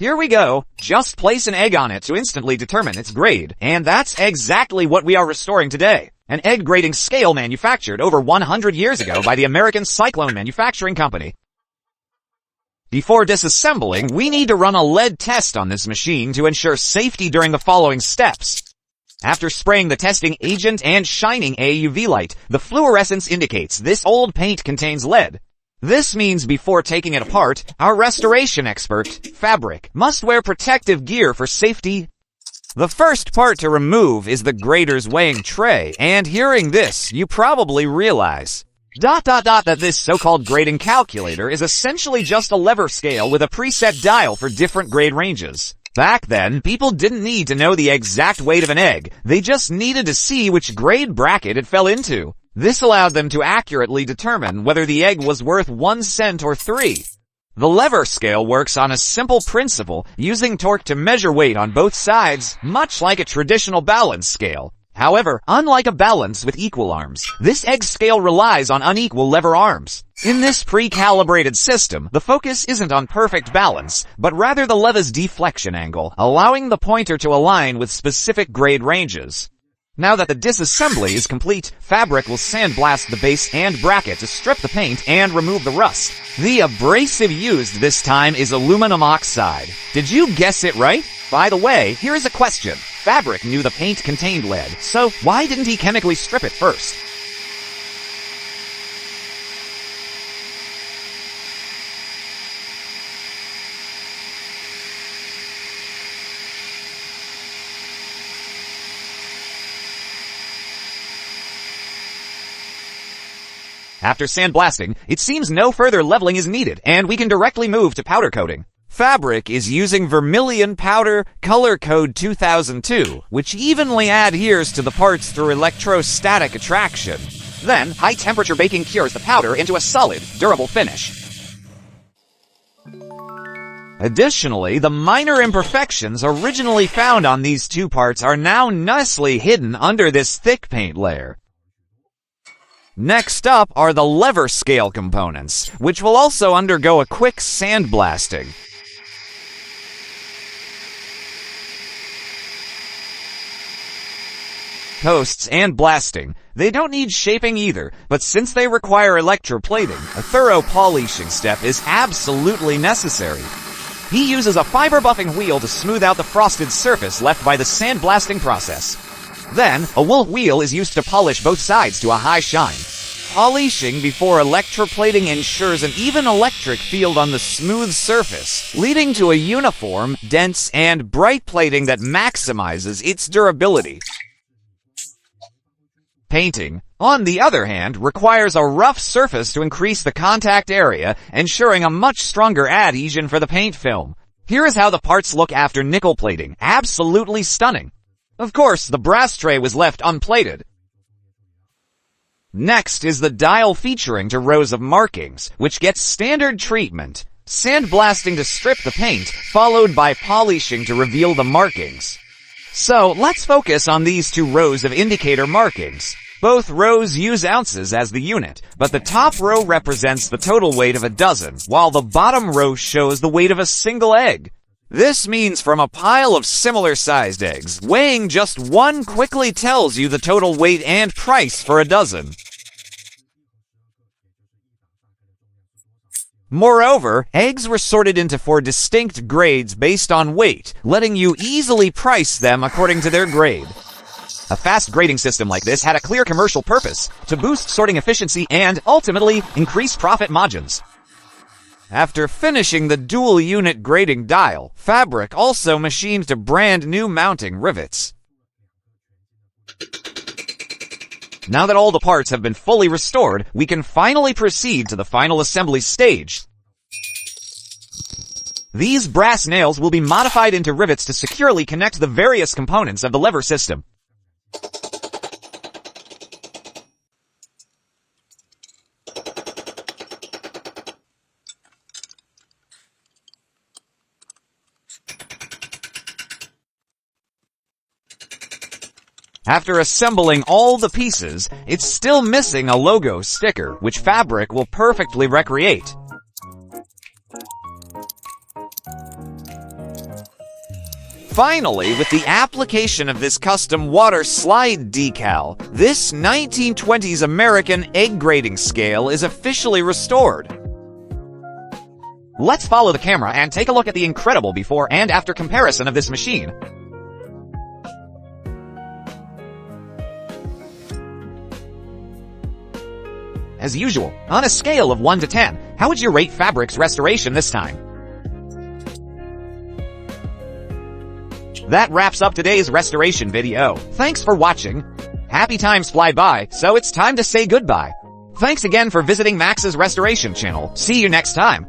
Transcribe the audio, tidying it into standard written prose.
Here we go. Just place an egg on it to instantly determine its grade. And that's exactly what we are restoring today. An egg grading scale manufactured over 100 years ago by the American Cyclone Manufacturing Company. Before disassembling, we need to run a lead test on this machine to ensure safety during the following steps. After spraying the testing agent and shining a UV light, the fluorescence indicates this old paint contains lead. This means before taking it apart, our restoration expert, Fabric, must wear protective gear for safety. The first part to remove is the grader's weighing tray, and hearing this, you probably realize that this so-called grading calculator is essentially just a lever scale with a preset dial for different grade ranges. Back then, people didn't need to know the exact weight of an egg, they just needed to see which grade bracket it fell into. This allowed them to accurately determine whether the egg was worth 1 cent or 3. The lever scale works on a simple principle, using torque to measure weight on both sides, much like a traditional balance scale. However, unlike a balance with equal arms, this egg scale relies on unequal lever arms. In this pre-calibrated system, the focus isn't on perfect balance, but rather the lever's deflection angle, allowing the pointer to align with specific grade ranges. Now that the disassembly is complete, Fabric will sandblast the base and bracket to strip the paint and remove the rust. The abrasive used this time is aluminum oxide. Did you guess it right? By the way, here's a question. Fabric knew the paint contained lead, so why didn't he chemically strip it first? After sandblasting, it seems no further leveling is needed, and we can directly move to powder coating. Fabric is using vermilion powder color code 2002, which evenly adheres to the parts through electrostatic attraction. Then, high-temperature baking cures the powder into a solid, durable finish. Additionally, the minor imperfections originally found on these two parts are now nicely hidden under this thick paint layer. Next up are the lever scale components, which will also undergo a quick sandblasting. Posts and blasting. They don't need shaping either, but since they require electroplating, a thorough polishing step is absolutely necessary. He uses a fiber buffing wheel to smooth out the frosted surface left by the sandblasting process. Then, a wool wheel is used to polish both sides to a high shine. Polishing before electroplating ensures an even electric field on the smooth surface, leading to a uniform, dense, and bright plating that maximizes its durability. Painting, on the other hand, requires a rough surface to increase the contact area, ensuring a much stronger adhesion for the paint film. Here is how the parts look after nickel plating. Absolutely stunning. Of course, the brass tray was left unplated. Next is the dial featuring 2 rows of markings, which gets standard treatment. Sandblasting to strip the paint, followed by polishing to reveal the markings. So, let's focus on these 2 rows of indicator markings. Both rows use ounces as the unit, but the top row represents the total weight of a dozen, while the bottom row shows the weight of a single egg. This means from a pile of similar-sized eggs, weighing just 1 quickly tells you the total weight and price for a dozen. Moreover, eggs were sorted into 4 distinct grades based on weight, letting you easily price them according to their grade. A fast grading system like this had a clear commercial purpose, to boost sorting efficiency and, ultimately, increase profit margins. After finishing the dual-unit grading dial, Fabric also machined to brand new mounting rivets. Now that all the parts have been fully restored, we can finally proceed to the final assembly stage. These brass nails will be modified into rivets to securely connect the various components of the lever system. After assembling all the pieces, it's still missing a logo sticker, which Fabric will perfectly recreate. Finally, with the application of this custom water slide decal, this 1920s American egg grading scale is officially restored. Let's follow the camera and take a look at the incredible before and after comparison of this machine. As usual, on a scale of 1 to 10, how would you rate Fabric's restoration this time? That wraps up today's restoration video. Thanks for watching. Happy times fly by, so it's time to say goodbye. Thanks again for visiting Max's Restoration channel. See you next time.